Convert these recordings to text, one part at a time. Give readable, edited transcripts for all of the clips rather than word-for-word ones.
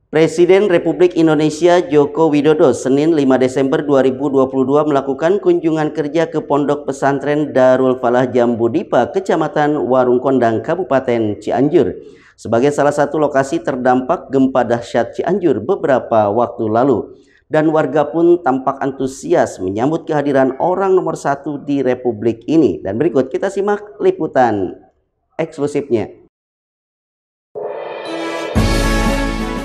Presiden Republik Indonesia Joko Widodo Senin 5 Desember 2022 melakukan kunjungan kerja ke Pondok Pesantren Darul Falah Jambu Dipa, Kecamatan Warung Kondang, Kabupaten Cianjur, sebagai salah satu lokasi terdampak gempa dahsyat Cianjur beberapa waktu lalu. Dan warga pun tampak antusias menyambut kehadiran orang nomor satu di Republik ini. Dan berikut kita simak liputan eksklusifnya.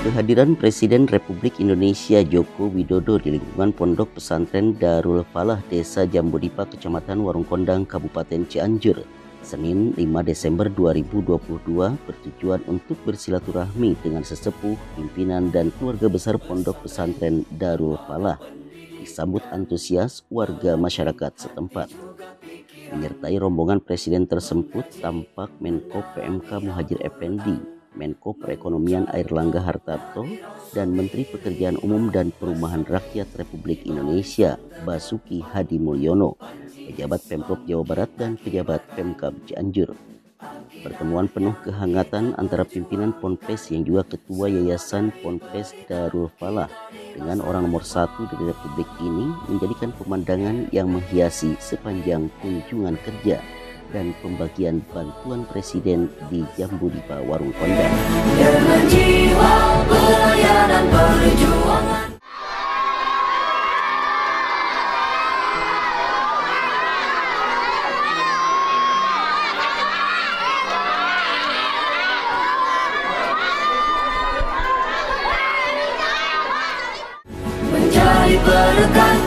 Kehadiran Presiden Republik Indonesia Joko Widodo di lingkungan Pondok Pesantren Darul Falah Desa Jambu Dipa, Kecamatan Warung Kondang, Kabupaten Cianjur, Senin 5 Desember 2022 bertujuan untuk bersilaturahmi dengan sesepuh, pimpinan dan keluarga besar Pondok Pesantren Darul Falah. Disambut antusias warga masyarakat setempat. Menyertai rombongan Presiden tersebut tampak Menko PMK Muhadjir Effendi, Menko Perekonomian Airlangga Hartarto, dan Menteri Pekerjaan Umum dan Perumahan Rakyat Republik Indonesia Basuki Hadi Mulyono, pejabat Pemprov Jawa Barat dan pejabat Pemkab Cianjur. Pertemuan penuh kehangatan antara pimpinan Ponpes yang juga ketua Yayasan Ponpes Darul Falah dengan orang nomor satu dari Republik ini menjadikan pemandangan yang menghiasi sepanjang kunjungan kerja dan pembagian bantuan Presiden di Jambu Dipa Warung Kondang. Dengan jiwa pelayanan perjuangan. Menjadi berkat.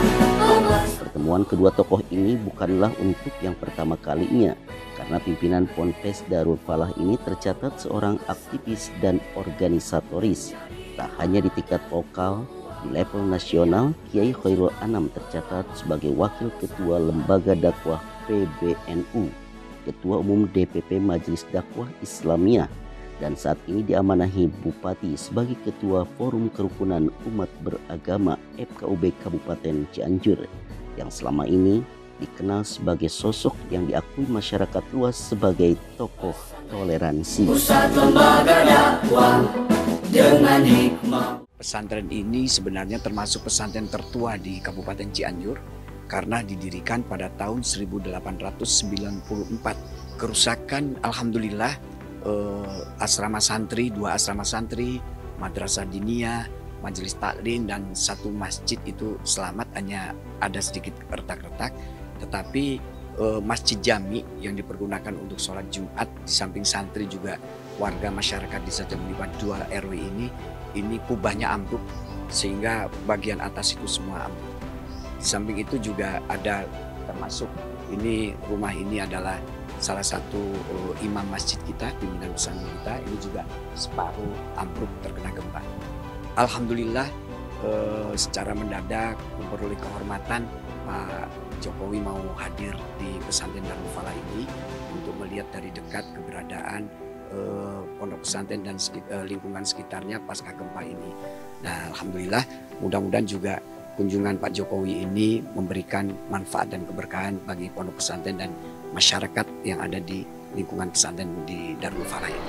Pertemuan kedua tokoh ini bukanlah untuk yang pertama kalinya, karena pimpinan Ponpes Darul Falah ini tercatat seorang aktivis dan organisatoris. Tak hanya di tingkat lokal, di level nasional, Kiai Khairul Anam tercatat sebagai Wakil Ketua Lembaga Dakwah PBNU, Ketua Umum DPP Majelis Dakwah Islamiyah, dan saat ini diamanahi Bupati sebagai Ketua Forum Kerukunan Umat Beragama FKUB Kabupaten Cianjur, yang selama ini dikenal sebagai sosok yang diakui masyarakat luas sebagai tokoh toleransi. Pusat lembaga dakwah dengan hikmah. Pesantren ini sebenarnya termasuk pesantren tertua di Kabupaten Cianjur karena didirikan pada tahun 1894. Kerusakan alhamdulillah asrama santri, 2 asrama santri, madrasah diniyah, majelis taklim dan 1 masjid itu selamat, hanya ada sedikit retak-retak. Tetapi masjid jami yang dipergunakan untuk sholat Jumat di samping santri juga warga masyarakat Desa Jambu Dipa 2 RW ini kubahnya ambruk sehingga bagian atas itu semua ambruk. Di samping itu juga ada termasuk rumah ini adalah salah satu imam masjid kita, pimpinan pesantren kita, ini juga separuh ambruk terkena gempa. Alhamdulillah secara mendadak memperoleh kehormatan Pak Jokowi mau hadir di pesantren Darul Falah ini untuk melihat dari dekat keberadaan pondok pesantren dan lingkungan sekitarnya pasca gempa ini. Nah, alhamdulillah mudah-mudahan juga kunjungan Pak Jokowi ini memberikan manfaat dan keberkahan bagi pondok pesantren dan masyarakat yang ada di lingkungan pesantren di Darul Falah ini.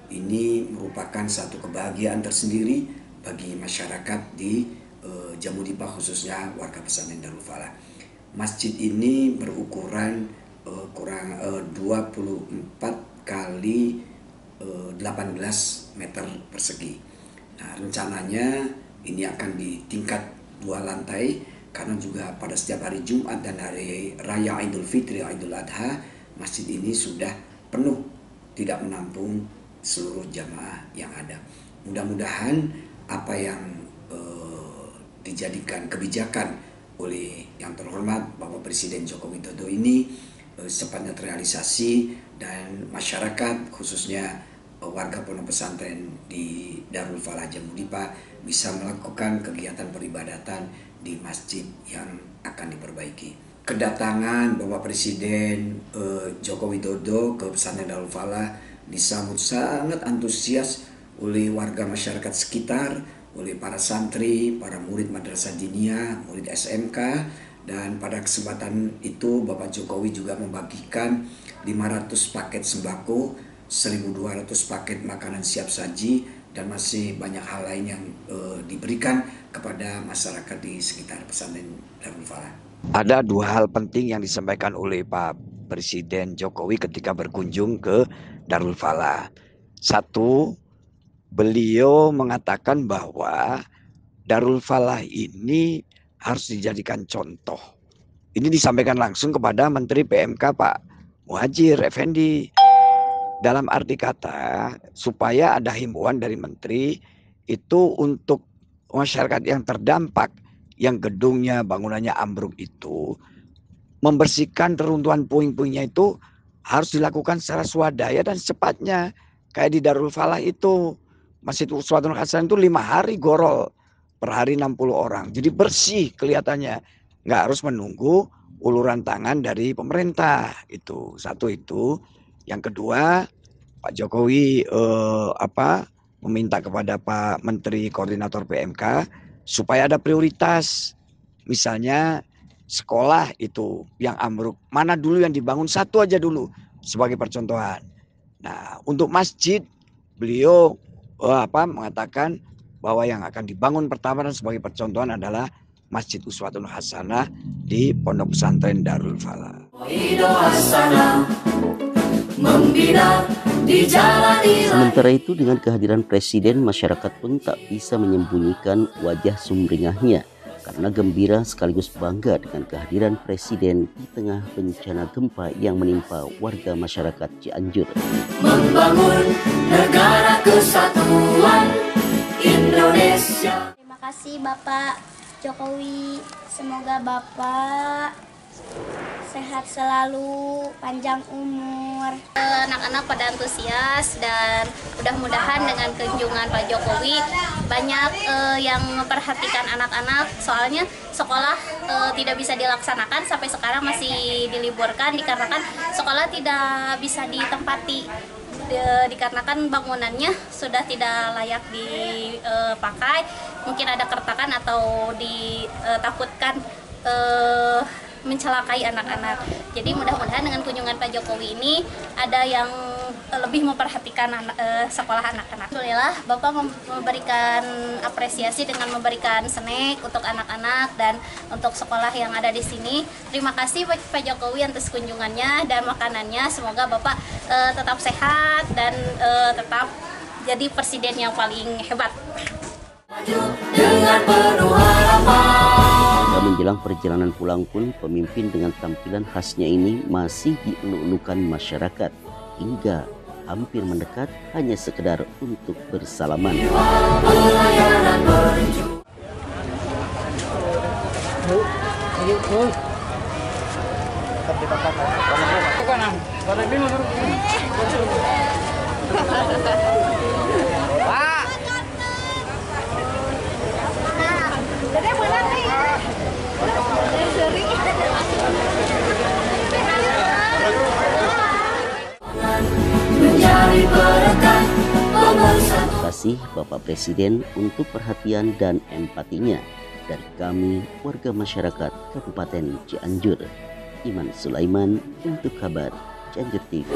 Ini merupakan satu kebahagiaan tersendiri bagi masyarakat di Jambu Dipa, khususnya warga pesantren Darul Falah. Masjid ini berukuran kurang 24 kali 18 meter persegi. Nah, rencananya ini akan di tingkat 2 lantai karena juga pada setiap hari Jumat dan hari Raya Idul Fitri, Idul Adha, masjid ini sudah penuh, tidak menampung seluruh jamaah yang ada. Mudah-mudahan apa yang dijadikan kebijakan oleh yang terhormat Bapak Presiden Joko Widodo ini secepatnya terrealisasi dan masyarakat khususnya warga pondok pesantren di Darul Falah Jambu Dipa bisa melakukan kegiatan peribadatan di masjid yang akan diperbaiki. Kedatangan Bapak Presiden Joko Widodo ke pesantren Darul Falah disambut sangat antusias oleh warga masyarakat sekitar, oleh para santri, para murid Madrasah Diniyah, murid SMK, dan pada kesempatan itu Bapak Jokowi juga membagikan 500 paket sembako, 1.200 paket makanan siap saji, dan masih banyak hal lain yang diberikan kepada masyarakat di sekitar pesantren Darul Falah. Ada dua hal penting yang disampaikan oleh Pak Presiden Jokowi ketika berkunjung ke Darul Falah. Satu, beliau mengatakan bahwa Darul Falah ini harus dijadikan contoh. Ini disampaikan langsung kepada Menteri PMK Pak Muhadjir Effendi. Dalam arti kata, supaya ada himbauan dari Menteri itu untuk masyarakat yang terdampak, yang gedungnya, bangunannya ambruk itu, membersihkan reruntuhan puing-puingnya itu harus dilakukan secara swadaya dan secepatnya. Kayak di Darul Falah itu, Masjid Uswatun Hasanah itu 5 hari gorol, per hari 60 orang. Jadi bersih kelihatannya, nggak harus menunggu uluran tangan dari pemerintah. Itu satu itu. Yang kedua, Pak Jokowi meminta kepada Pak Menteri Koordinator PMK supaya ada prioritas. Misalnya sekolah itu yang ambruk, mana dulu yang dibangun, satu aja dulu sebagai percontohan. Nah, untuk masjid beliau mengatakan bahwa yang akan dibangun pertama dan sebagai percontohan adalah Masjid Uswatun Hasanah di Pondok Pesantren Darul Falah. Sementara itu, dengan kehadiran Presiden, masyarakat pun tak bisa menyembunyikan wajah sumringahnya karena gembira sekaligus bangga dengan kehadiran Presiden di tengah bencana gempa yang menimpa warga masyarakat Cianjur. Membangun negara kesatuan Indonesia. Terima kasih Bapak Jokowi, semoga Bapak sehat selalu, panjang umur. Anak-anak pada antusias dan mudah-mudahan dengan kunjungan Pak Jokowi banyak yang memperhatikan anak-anak, soalnya sekolah tidak bisa dilaksanakan sampai sekarang masih diliburkan dikarenakan sekolah tidak bisa ditempati. Dikarenakan bangunannya sudah tidak layak dipakai, mungkin ada keretakan atau ditakutkan mencelakai anak-anak. Jadi mudah-mudahan dengan kunjungan Pak Jokowi ini ada yang lebih memperhatikan sekolah anak-anak. Alhamdulillah Bapak memberikan apresiasi dengan memberikan snack untuk anak-anak dan untuk sekolah yang ada di sini. Terima kasih Pak Jokowi atas kunjungannya dan makanannya. Semoga Bapak tetap sehat dan tetap jadi presiden yang paling hebat. Dengan penuh harapan. Menjelang perjalanan pulang pun, pemimpin dengan tampilan khasnya ini masih dieluk-elukan masyarakat hingga hampir mendekat hanya sekedar untuk bersalaman. Terima kasih Bapak Presiden untuk perhatian dan empatinya. Dari kami, warga masyarakat Kabupaten Cianjur, Iman Sulaiman untuk kabar Cianjur TV.